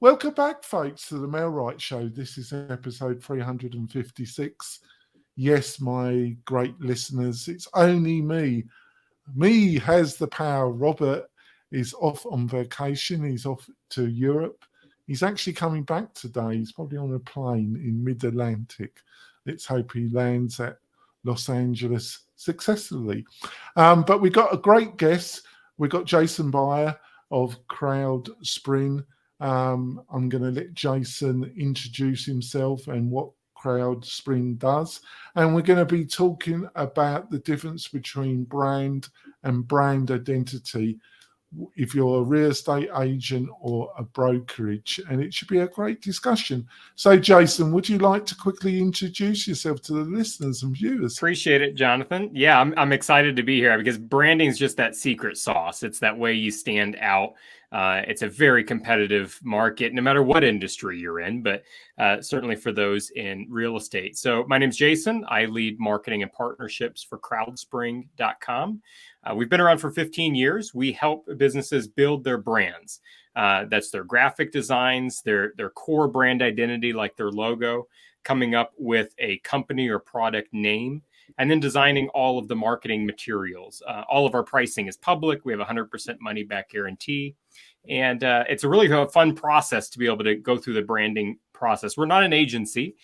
Welcome back, folks, to the Mel Wright Show. This is episode 356. Yes, my great listeners, it's only me. Me has the power. Robert is off on vacation. He's off to Europe. He's actually coming back today. He's probably on a plane in mid-Atlantic. Let's hope he lands at Los Angeles successfully. But we got a great guest. We got Jason Byer of CrowdSpring. I'm going to let Jason introduce himself and what CrowdSpring does. And we're going to be talking about the difference between brand and brand identity if you're a real estate agent or a brokerage. And it should be a great discussion. So, Jason, would you like to quickly introduce yourself to the listeners and viewers? Appreciate it, Jonathan. Yeah, I'm excited to be here because branding is just that secret sauce. It's that way you stand out. It's a very competitive market, no matter what industry you're in, but certainly for those in real estate. So my name's Jason. I lead marketing and partnerships for CrowdSpring.com. We've been around for 15 years. We help businesses build their brands. That's their graphic designs, their core brand identity, like their logo, coming up with a company or product name, and then designing all of the marketing materials. All of our pricing is public. We have a 100% money back guarantee. And it's a really fun process to be able to go through the branding process. We're not an agency.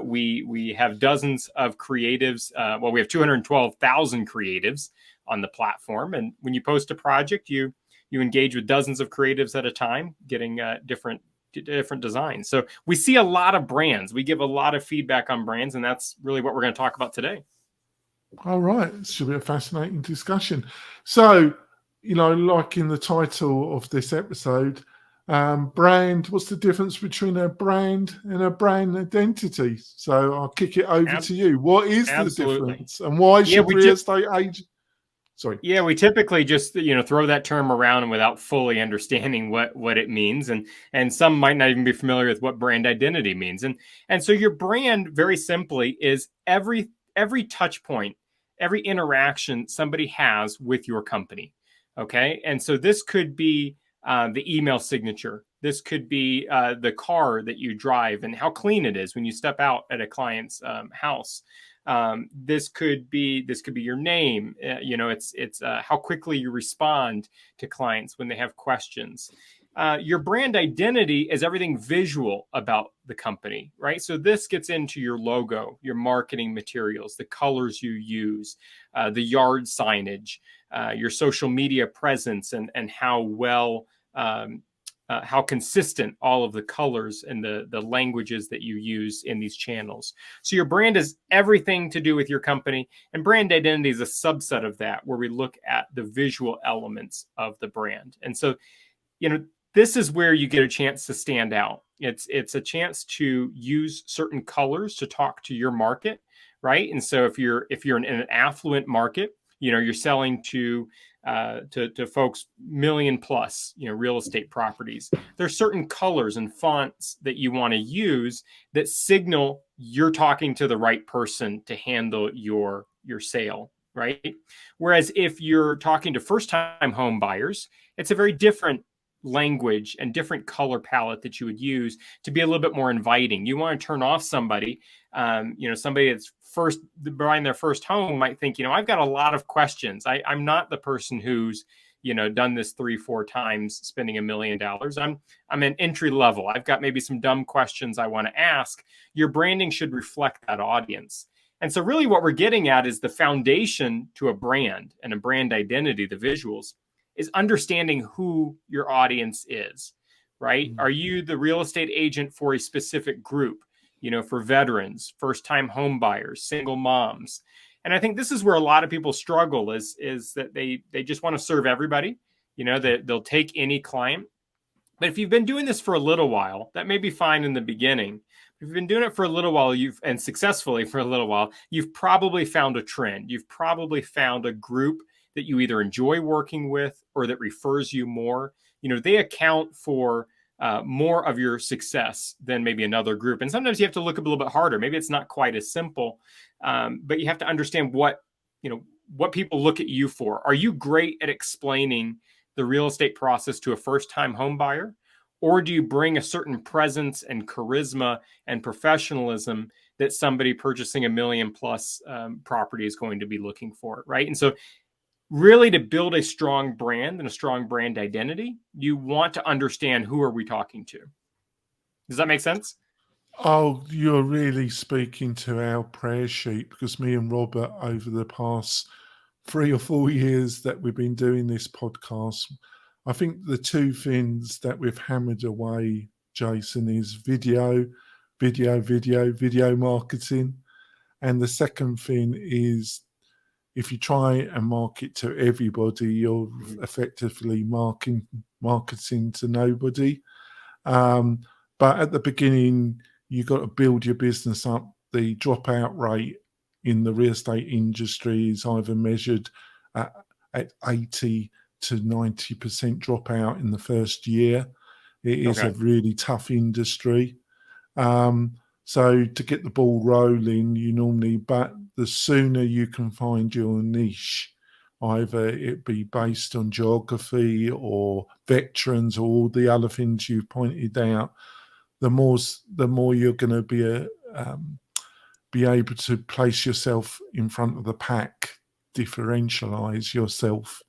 We have dozens of creatives. We have 212,000 creatives on the platform. And when you post a project, you engage with dozens of creatives at a time, getting different designs. So we see a lot of brands. We give a lot of feedback on brands, and that's really what we're going to talk about today. All right. It should be a fascinating discussion. So, like in the title of this episode, brand, what's the difference between a brand and a brand identity? So I'll kick it over to you. What is the difference? And why should real estate agents... Sorry. Yeah, we typically just, throw that term around without fully understanding what it means. And some might not even be familiar with what brand identity means. And so your brand, very simply, is every touch point, every interaction somebody has with your company. Okay. And so this could be the email signature. This could be the car that you drive and how clean it is when you step out at a client's house. This could be your name. It's how quickly you respond to clients when they have questions. Your brand identity is everything visual about the company, right? So this gets into your logo, your marketing materials, the colors you use, the yard signage, your social media presence, and how well, how consistent all of the colors and the languages that you use in these channels. So your brand is everything to do with your company, and brand identity is a subset of that, where we look at the visual elements of the brand. And so, this is where you get a chance to stand out. It's a chance to use certain colors to talk to your market, right? And so if you're in an affluent market, you're selling to folks million plus, real estate properties. There's certain colors and fonts that you want to use that signal you're talking to the right person to handle your sale, right? Whereas if you're talking to first-time home buyers, it's a very different language and different color palette that you would use to be a little bit more inviting. You want to turn off somebody, somebody that's first buying their first home might think, I've got a lot of questions. I'm not the person who's, done this 3-4 times, spending $1 million. I'm an entry level. I've got maybe some dumb questions I want to ask. Your branding should reflect that audience. And so really what we're getting at is the foundation to a brand and a brand identity, the visuals, is understanding who your audience is, right? Mm-hmm. Are you the real estate agent for a specific group, for veterans, first-time home buyers, single moms? And I think this is where a lot of people struggle is that they just want to serve everybody, that they'll take any client. But if you've been doing this for a little while, that may be fine in the beginning. If you've been doing it for a little while, and successfully for a little while, you've probably found a trend. You've probably found a group that you either enjoy working with or that refers you more. They account for more of your success than maybe another group. And sometimes you have to look a little bit harder. Maybe it's not quite as simple, but you have to understand what people look at you for. Are you great at explaining the real estate process to a first-time home buyer? or do you bring a certain presence and charisma and professionalism that somebody purchasing a $1 million plus property is going to be looking for, right? And so really, to build a strong brand and a strong brand identity, you want to understand who are we talking to. Does that make sense? Oh, you're really speaking to our prayer sheet, because me and Robert, over the past 3 or 4 years that we've been doing this podcast, I think the two things that we've hammered away, Jason, is video marketing. And the second thing is, if you try and market to everybody, you're effectively marketing to nobody. But at the beginning, you've got to build your business up. The dropout rate in the real estate industry is either measured at 80 to 90% dropout in the first year. It is a really tough industry. So to get the ball rolling, but the sooner you can find your niche, either it be based on geography or veterans or all the other things you've pointed out, the more you're going to be able to place yourself in front of the pack, differentialize yourself.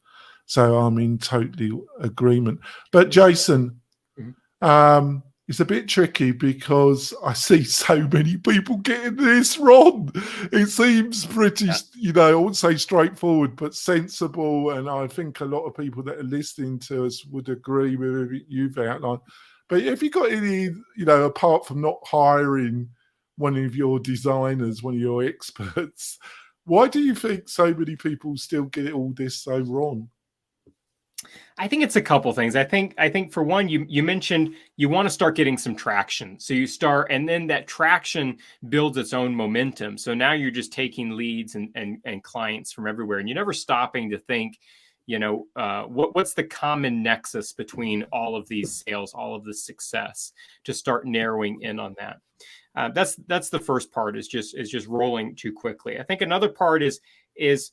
So I'm in totally agreement. But Jason, it's a bit tricky because I see so many people getting this wrong. It seems pretty, I wouldn't say straightforward, but sensible. And I think a lot of people that are listening to us would agree with everything you've outlined. But have you got any, apart from not hiring one of your designers, one of your experts, why do you think so many people still get all this so wrong? I think it's a couple things. I think for one, you mentioned you want to start getting some traction. So you start, and then that traction builds its own momentum. So now you're just taking leads and clients from everywhere, and you're never stopping to think, what's the common nexus between all of these sales, all of this success, to start narrowing in on that. That's the first part, is just rolling too quickly. I think another part is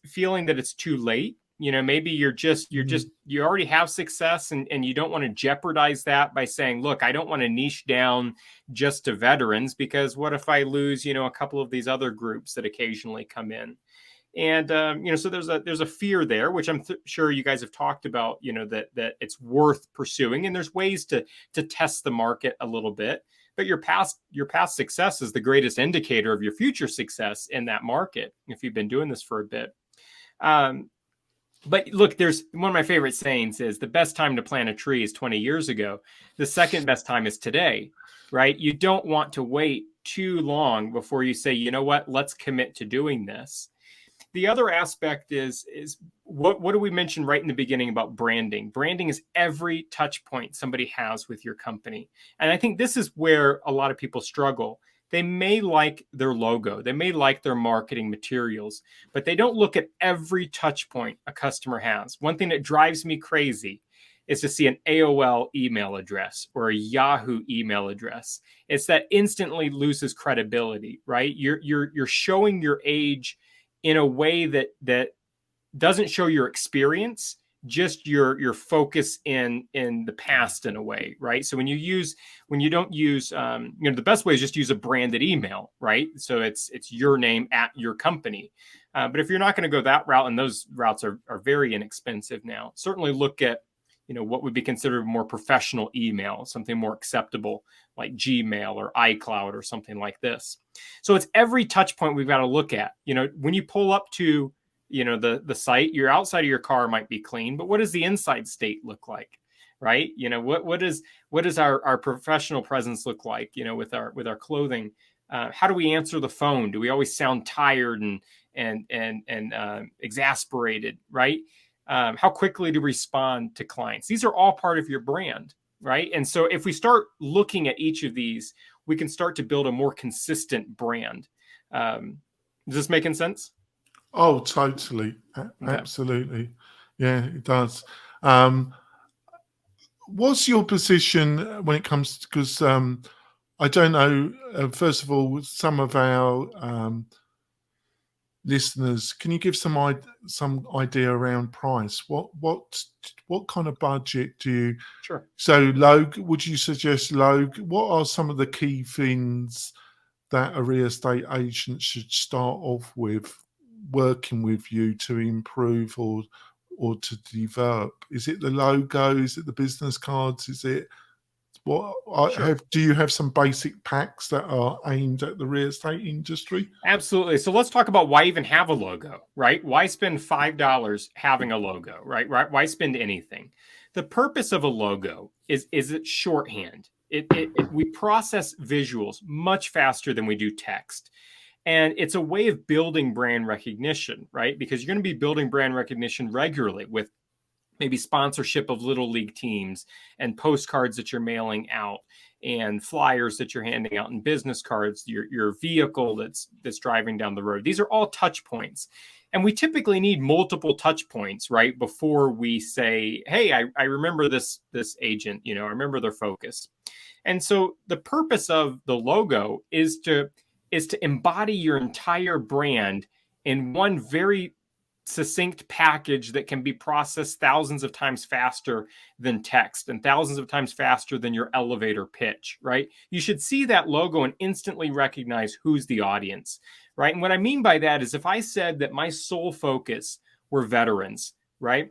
feeling that it's too late. Maybe you already have success and you don't want to jeopardize that by saying, look, I don't want to niche down just to veterans, because what if I lose, a couple of these other groups that occasionally come in? And, so there's a fear there, which I'm sure you guys have talked about, that it's worth pursuing. And there's ways to test the market a little bit, but your past success is the greatest indicator of your future success in that market, if you've been doing this for a bit. But look, there's one of my favorite sayings is the best time to plant a tree is 20 years ago. The second best time is today, right? You don't want to wait too long before you say, you know what, let's commit to doing this. The other aspect is what do we mention right in the beginning about branding? Branding is every touch point somebody has with your company. And I think this is where a lot of people struggle. They may like their logo, they may like their marketing materials, but they don't look at every touch point a customer has. One thing that drives me crazy is to see an AOL email address or a Yahoo email address. It's that instantly loses credibility, right? You're showing your age in a way that doesn't show your experience, just your focus in the past in a way, right? So when you don't use, the best way is just use a branded email, right? So it's your name at your company. But if you're not going to go that route, and those routes are very inexpensive now, certainly look at, what would be considered more professional email, something more acceptable like Gmail or iCloud or something like this. So it's every touch point we've got to look at. When you pull up to, the site, your outside of your car might be clean, but what does the inside state look like? Right? What does our professional presence look like, with our clothing? How do we answer the phone? Do we always sound tired and exasperated? Right? How quickly to respond to clients? These are all part of your brand, right? And so if we start looking at each of these, we can start to build a more consistent brand. Is this making sense? Oh, totally. Absolutely. Yeah, it does. What's your position when it comes to, because I don't know, first of all, some of our listeners, can you give some idea around price? What kind of budget do you? Sure. So, Logue, would you suggest, Logue, what are some of the key things that a real estate agent should start off with working with you to improve or to develop? Is it the logo? Is it the business cards? Is it Sure. do you have some basic packs that are aimed at the real estate industry? Absolutely. So let's talk about why even have a logo, right? Why spend $5 having a logo, right? Why spend anything? The purpose of a logo is it's shorthand. We process visuals much faster than we do text. And it's a way of building brand recognition, right? Because you're going to be building brand recognition regularly with maybe sponsorship of little league teams and postcards that you're mailing out and flyers that you're handing out and business cards, your vehicle that's driving down the road. These are all touch points. And we typically need multiple touch points, right? Before we say, hey, I remember this agent, I remember their focus. And so the purpose of the logo is to embody your entire brand in one very succinct package that can be processed thousands of times faster than text and thousands of times faster than your elevator pitch, right? You should see that logo and instantly recognize who's the audience, right? And what I mean by that is if I said that my sole focus were veterans, right?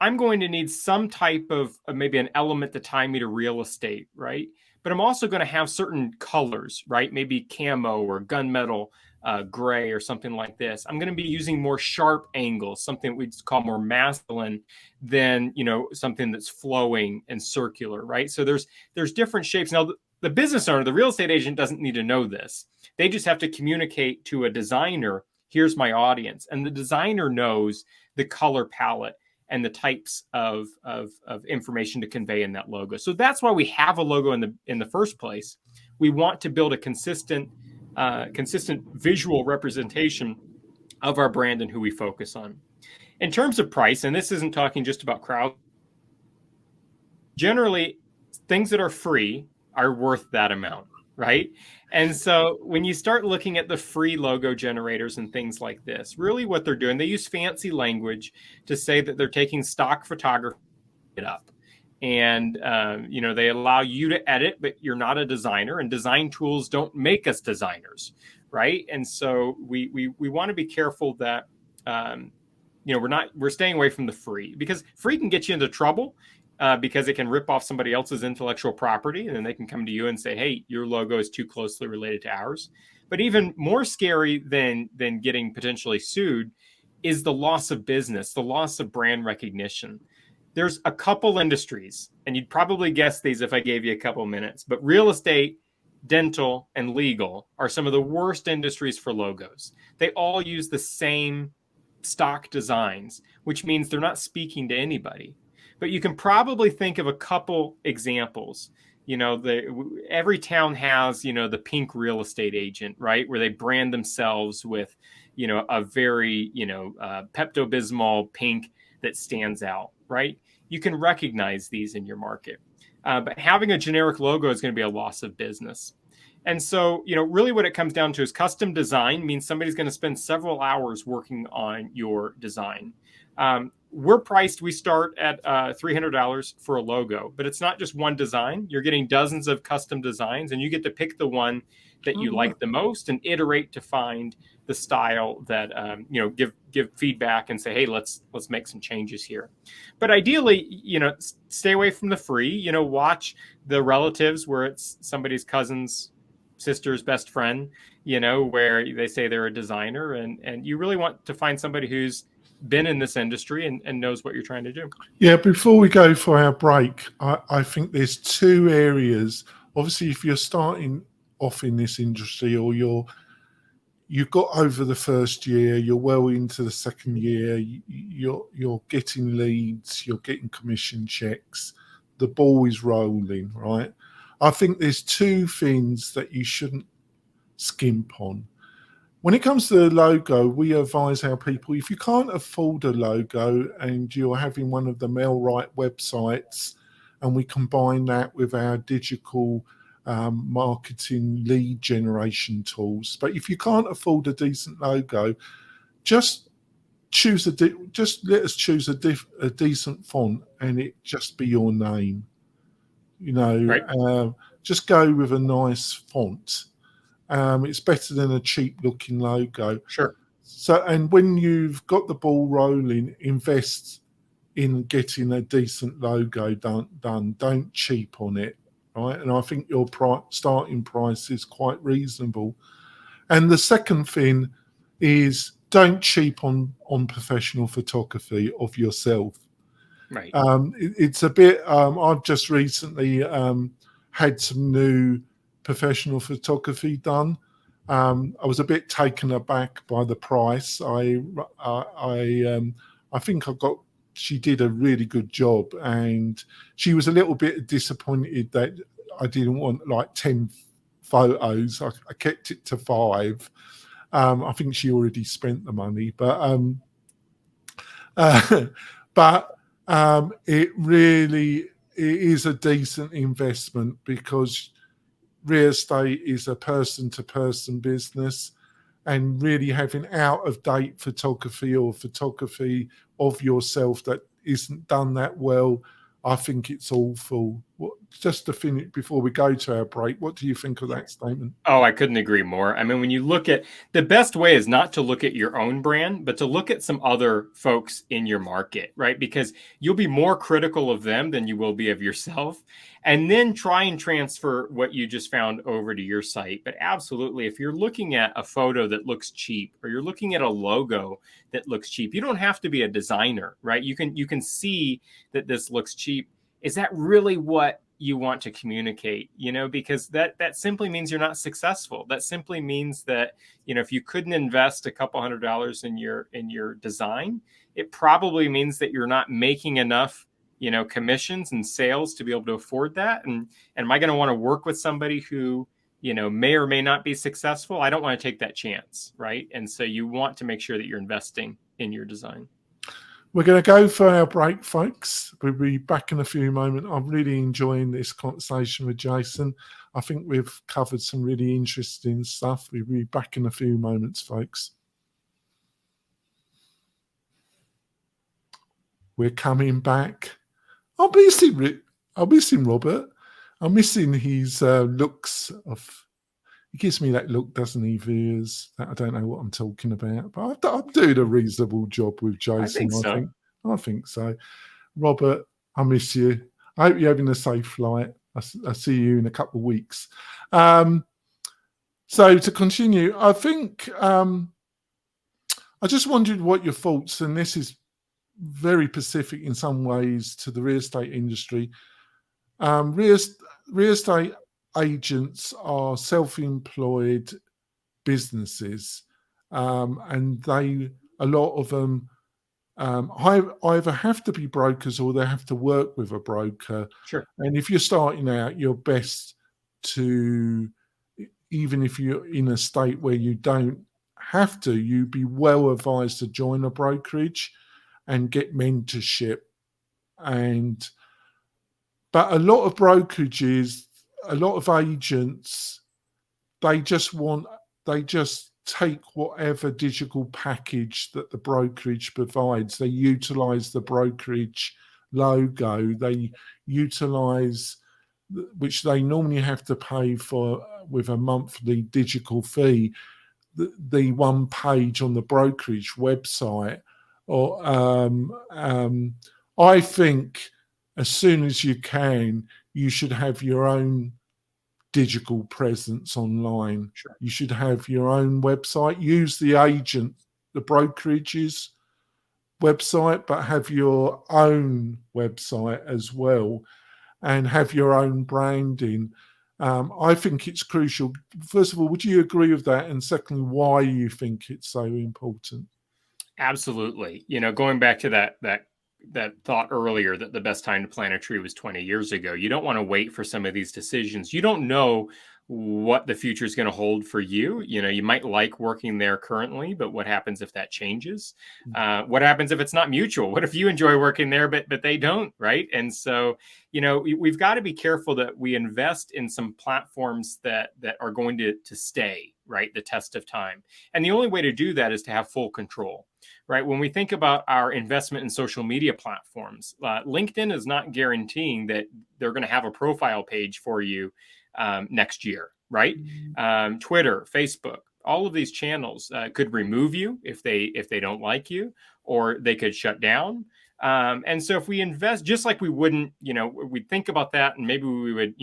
I'm going to need some type of maybe an element to tie me to real estate, right? But I'm also going to have certain colors, right? Maybe camo or gunmetal gray or something like this. I'm going to be using more sharp angles, something we'd call more masculine than, something that's flowing and circular, right? So there's different shapes. Now, the business owner, the real estate agent doesn't need to know this. They just have to communicate to a designer, here's my audience. And the designer knows the color palette and the types of information to convey in that logo. So that's why we have a logo in the first place. We want to build a consistent visual representation of our brand and who we focus on. In terms of price, and this isn't talking just about crowd, generally things that are free are worth that amount, right? And so when you start looking at the free logo generators and things like this, really what they're doing, they use fancy language to say that they're taking stock photography up. And, they allow you to edit, but you're not a designer, and design tools don't make us designers, right? And so we want to be careful that, we're staying away from the free, because free can get you into trouble. Because it can rip off somebody else's intellectual property, and then they can come to you and say, hey, your logo is too closely related to ours. But even more scary than getting potentially sued is the loss of business, the loss of brand recognition. There's a couple industries, and you'd probably guess these if I gave you a couple minutes, but real estate, dental, and legal are some of the worst industries for logos. They all use the same stock designs, which means they're not speaking to anybody. But you can probably think of a couple examples. Every town has, the pink real estate agent, right? Where they brand themselves with, a very, Pepto-Bismol pink that stands out, right? You can recognize these in your market. But having a generic logo is going to be a loss of business. And so, really what it comes down to is custom design means somebody's going to spend several hours working on your design. We start at $300 for a logo, but it's not just one design. You're getting dozens of custom designs, and you get to pick the one that you like the most and iterate to find the style that, give feedback and say, hey, let's make some changes here. But ideally, stay away from the free, watch the relatives where it's somebody's cousin's sister's best friend, where they say they're a designer, and you really want to find somebody who's been in this industry and knows what you're trying to do. Yeah, before we go for our break, I think there's two areas. Obviously, if you're starting off in this industry, or you've got over the first year, you're well into the second year, you're getting leads, you're getting commission checks, the ball is rolling, right? I think there's two things that you shouldn't skimp on. When it comes to the logo, we advise our people, if you can't afford a logo and you're having one of the MailRite websites, and we combine that with our digital marketing lead generation tools, but if you can't afford a decent logo, just just let us choose a decent font, and it just be your name. You know, Right. just go with a nice font. It's better than a cheap looking logo. Sure. So, and when you've got the ball rolling, invest in getting a decent logo done. Don't cheap on it, right? And I think your starting price is quite reasonable. And the second thing is don't cheap on professional photography of yourself. Right. It's a bit. I've just recently had some new professional photography done. I was a bit taken aback by the price. I think I got. She did a really good job, and she was a little bit disappointed that I didn't want like 10 photos. I kept it to 5. I think she already spent the money, but it really it is a decent investment because real estate is a person-to-person business, and really having out-of-date photography or photography of yourself that isn't done that well, I think it's awful. Just to finish before we go to our break, what do you think of that statement? Oh, I couldn't agree more. I mean, when you look at the best way is not to look at your own brand, but to look at some other folks in your market, right? Because you'll be more critical of them than you will be of yourself. And then try and transfer what you just found over to your site. But absolutely, if you're looking at a photo that looks cheap or you're looking at a logo that looks cheap, you don't have to be a designer, right? You can see that this looks cheap. Is that really what you want to communicate, because that simply means you're not successful. That simply means that, if you couldn't invest a couple $100 in your design, it probably means that you're not making enough, commissions and sales to be able to afford that. And am I going to want to work with somebody who, may or may not be successful? I don't want to take that chance, right? And so you want to make sure that you're investing in your design. We're going to go for our break, folks. We'll be back in a few moments. I'm really enjoying this conversation with Jason. I think we've covered some really interesting stuff. We'll be back in a few moments, folks. We're coming back. I'm missing Robert. I'm missing his looks of. He gives me that look, doesn't he, viewers? That I don't know what I'm talking about, but I'm doing a reasonable job with Jason. I think so. I think so. Robert, I miss you. I hope you're having a safe flight. I'll see you in a couple of weeks. So to continue, I think I just wondered what your thoughts, and this is very specific in some ways to the real estate industry. Real estate agents are self-employed businesses, and a lot of them either have to be brokers or they have to work with a broker. Sure. And if you're starting out, you're best to, even if you're in a state where you don't have to, you'd be well advised to join a brokerage and get mentorship. But a lot of brokerages, a lot of agents, they just take whatever digital package that the brokerage provides. They utilize the brokerage logo. They utilize, which they normally have to pay for with a monthly digital fee, the one page on the brokerage website. Or I think as soon as you can, you should have your own digital presence online. Sure. You should have your own website. Use the brokerage's website, but have your own website as well, and have your own branding. I think it's crucial. First of all, would you agree with that? And secondly, why you think it's so important? Absolutely. Going back to that thought earlier that the best time to plant a tree was 20 years ago. You don't want to wait for some of these decisions. You don't know what the future is going to hold for you. You might like working there currently, but what happens if that changes? What happens if it's not mutual? What if you enjoy working there, but they don't, right? And so, we've got to be careful that we invest in some platforms that are going to stay, right? The test of time. And the only way to do that is to have full control, right? When we think about our investment in social media platforms, LinkedIn is not guaranteeing that they're going to have a profile page for you next year, right? Twitter, Facebook, all of these channels could remove you if they don't like you, or they could shut down. And so if we invest, just like we wouldn't, we'd think about that, and maybe we would,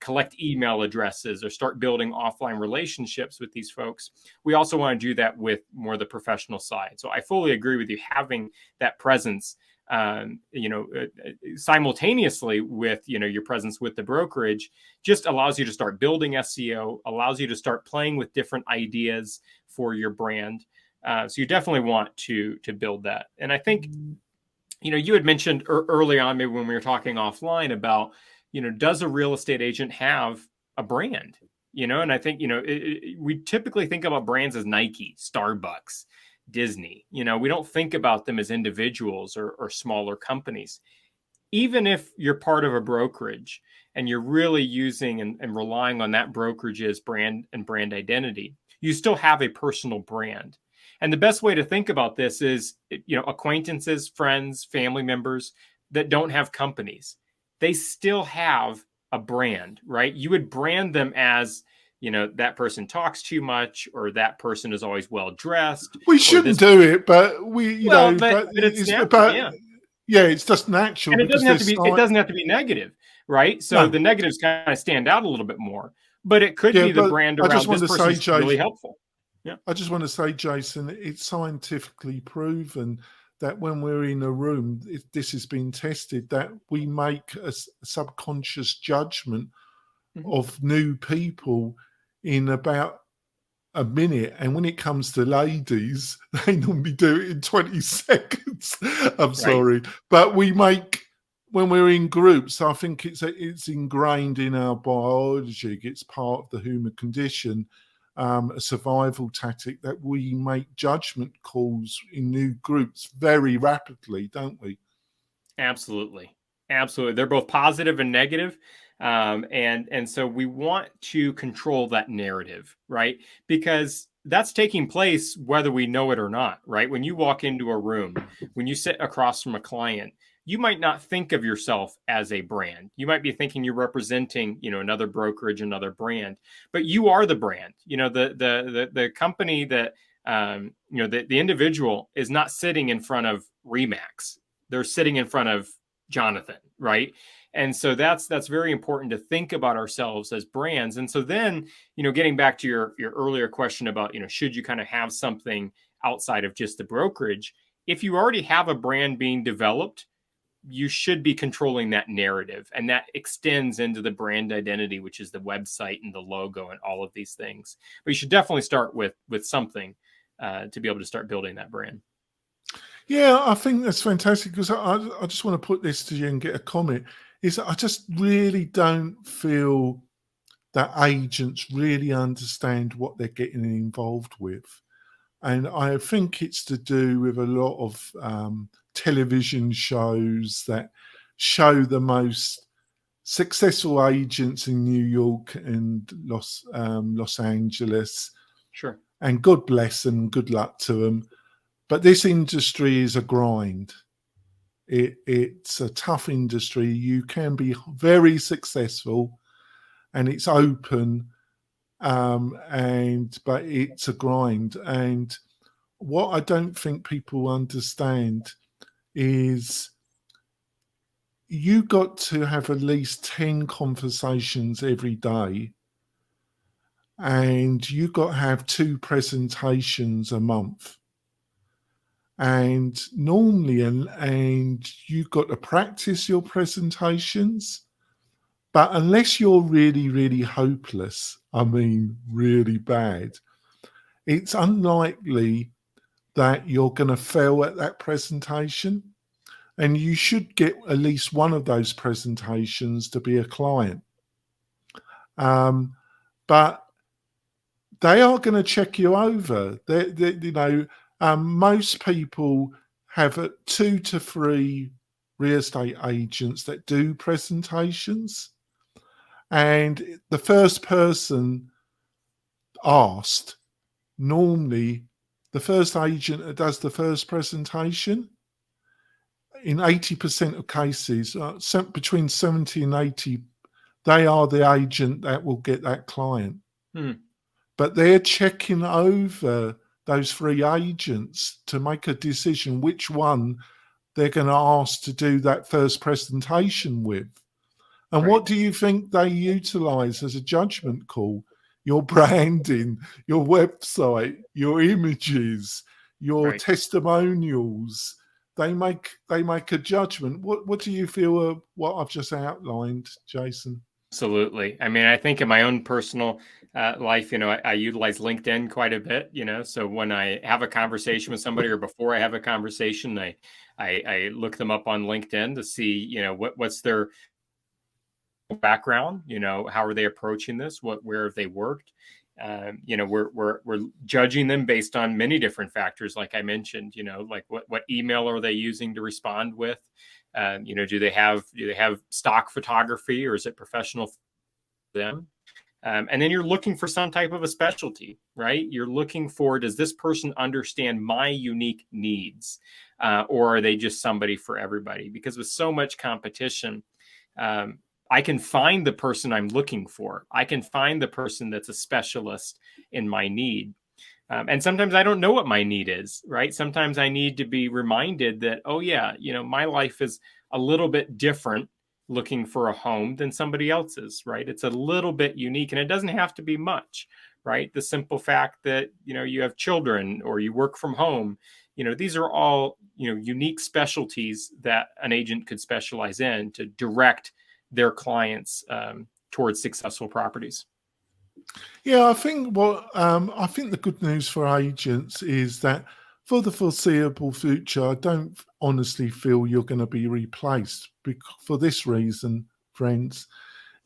collect email addresses or start building offline relationships with these folks. We also want to do that with more the professional side. So I fully agree with you. Having that presence, simultaneously with, your presence with the brokerage, just allows you to start building SEO, allows you to start playing with different ideas for your brand. So you definitely want to build that. And I think, you had mentioned early on, maybe when we were talking offline about, does a real estate agent have a brand? And I think, we typically think about brands as Nike, Starbucks, Disney. We don't think about them as individuals or smaller companies. Even if you're part of a brokerage and you're really using and relying on that brokerage's brand and brand identity, you still have a personal brand. And the best way to think about this is, acquaintances, friends, family members that don't have companies, they still have a brand, right? You would brand them as, that person talks too much, or that person is always well dressed. We shouldn't do it, but we, but it's natural, yeah. Yeah, it's just natural. And it doesn't have to be. It doesn't have to be negative, right? So the negatives kind of stand out a little bit more, but it could be the brand around this person's really helpful. Yeah. I just want to say, Jason, it's scientifically proven that when we're in a room, this has been tested, that we make a subconscious judgment of new people in about a minute. And when it comes to ladies, they normally do it in 20 seconds. I'm sorry. But we make, when we're in groups, I think it's ingrained in our biology. It's part of the human condition. A survival tactic that we make judgment calls in new groups very rapidly, don't we? Absolutely. They're both positive and negative. And so we want to control that narrative, right? Because that's taking place whether we know it or not, right? When you walk into a room, when you sit across from a client, you might not think of yourself as a brand. You might be thinking you're representing, another brokerage, another brand, but you are the brand. The company that, the individual is not sitting in front of Remax. They're sitting in front of Jonathan, right? And so that's very important to think about ourselves as brands. And so then, getting back to your earlier question about, should you kind of have something outside of just the brokerage? If you already have a brand being developed, you should be controlling that narrative, and that extends into the brand identity, which is the website and the logo and all of these things. But you should definitely start with something to be able to start building that brand. Yeah, I think that's fantastic, because I just want to put this to you and get a comment. Is that I just really don't feel that agents really understand what they're getting involved with. And I think it's to do with a lot of television shows that show the most successful agents in New York and Los Angeles. Sure. And God bless them, good luck to them. But this industry is a grind. It's a tough industry. You can be very successful, and it's open, but it's a grind. And what I don't think people understand is you got to have at least 10 conversations every day, and you got to have 2 presentations a month. And normally, and you've got to practice your presentations, but unless you're really, really hopeless, I mean, really bad, it's unlikely that you're going to fail at that presentation. And you should get at least one of those presentations to be a client. But they are going to check you over. Most people have 2 to 3 real estate agents that do presentations. And the first person asked, normally the first agent that does the first presentation, in 80% of cases, between 70 and 80, they are the agent that will get that client. But they're checking over those three agents to make a decision which one they're going to ask to do that first presentation with. And Right. what do you think they utilize as a judgment call? Your branding, your website, your images, your Right. testimonials. They make a judgment. What do you feel of what I've just outlined, Jason? Absolutely. I mean, I think in my own personal life, I utilize LinkedIn quite a bit, so when I have a conversation with somebody or before I have a conversation, I look them up on LinkedIn to see, what's their background, how are they approaching this? Where have they worked? We're judging them based on many different factors, like I mentioned, like what email are they using to respond with? Do they have stock photography, or is it professional for them? And then you're looking for some type of a specialty, right? You're looking for, does this person understand my unique needs, or are they just somebody for everybody? Because with so much competition, I can find the person I'm looking for. I can find the person that's a specialist in my need. And sometimes I don't know what my need is, right? Sometimes I need to be reminded that, oh yeah, my life is a little bit different looking for a home than somebody else's, right? It's a little bit unique, and it doesn't have to be much, right? The simple fact that, you have children or you work from home, these are all, unique specialties that an agent could specialize in to direct their clients towards successful properties. Yeah, I think the good news for agents is that for the foreseeable future, I don't honestly feel you're going to be replaced. For this reason, friends,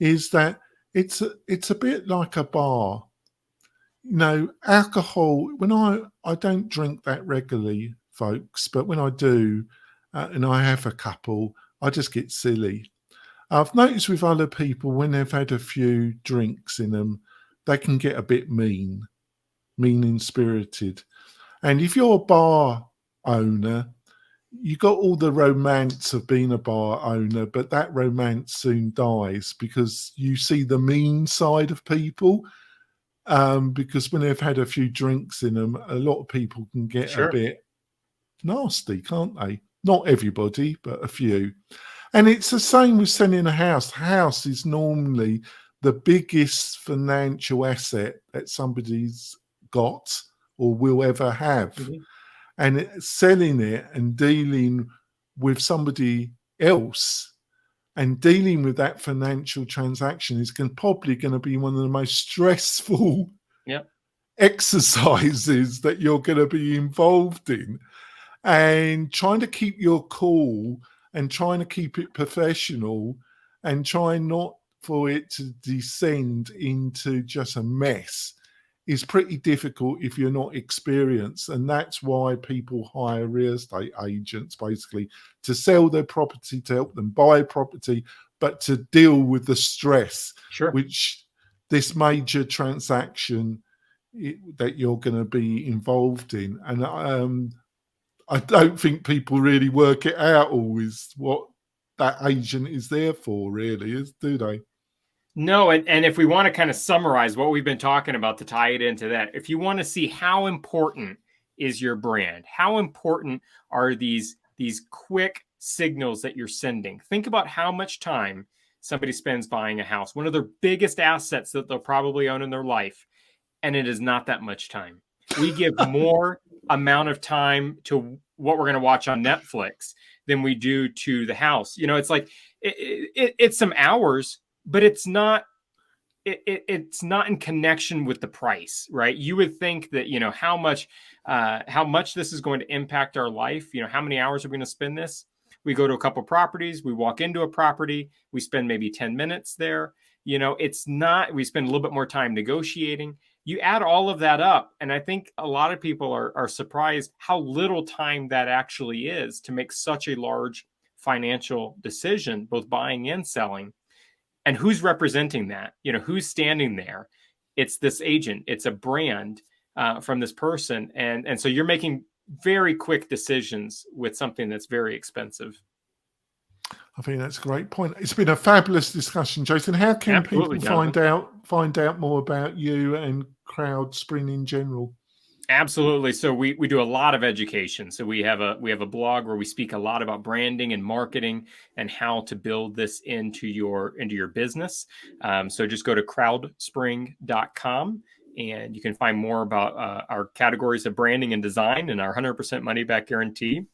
is that it's a bit like a bar. Alcohol. When I don't drink that regularly, folks, but when I do, and I have a couple, I just get silly. I've noticed with other people, when they've had a few drinks in them, they can get a bit mean-spirited. And if you're a bar owner, you got all the romance of being a bar owner, but that romance soon dies because you see the mean side of people. Because when they've had a few drinks in them, a lot of people can get a bit nasty, can't they? Not everybody, but a few. And it's the same with selling a house. The house is normally the biggest financial asset that somebody's got or will ever have. Mm-hmm. And selling it and dealing with somebody else and dealing with that financial transaction is probably going to be one of the most stressful exercises that you're going to be involved in. And trying to keep your cool and trying to keep it professional and trying not for it to descend into just a mess is pretty difficult if you're not experienced. And that's why people hire real estate agents, basically, to sell their property, to help them buy property, but to deal with the stress, which this major transaction that you're going to be involved in. And I don't think people really work it out always what that agent is there for, really, do they? No, and if we want to kind of summarize what we've been talking about to tie it into that, if you want to see how important is your brand, how important are these quick signals that you're sending, think about how much time somebody spends buying a house, one of their biggest assets that they'll probably own in their life, and it is not that much time. We give more amount of time to what we're going to watch on Netflix than we do to the house. It's like it's some hours, but it's not in connection with the price, right? You would think that how much this is going to impact our life. How many hours are we going to spend this? We go to a couple properties, we walk into a property, we spend maybe 10 minutes there. It's not, we spend a little bit more time negotiating. You add all of that up, and I think a lot of people are surprised how little time that actually is to make such a large financial decision, both buying and selling. And who's representing that? Who's standing there? it's this agent, it's a brand from this person. And so you're making very quick decisions with something that's very expensive. I think that's a great point. It's been a fabulous discussion, Jason. How can Absolutely, people find out more about you and CrowdSpring in general? Absolutely. So we do a lot of education. So we have a blog where we speak a lot about branding and marketing and how to build this into your business. So just go to crowdspring.com and you can find more about our categories of branding and design and our 100% money back guarantee,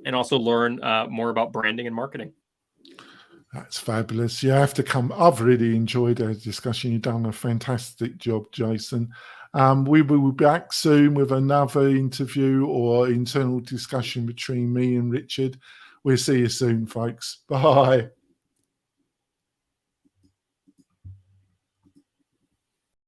and also learn more about branding and marketing. That's fabulous. You have to come. I've really enjoyed our discussion. You've done a fantastic job, Jason. We will be back soon with another interview or internal discussion between me and Richard. We'll see you soon, folks. Bye.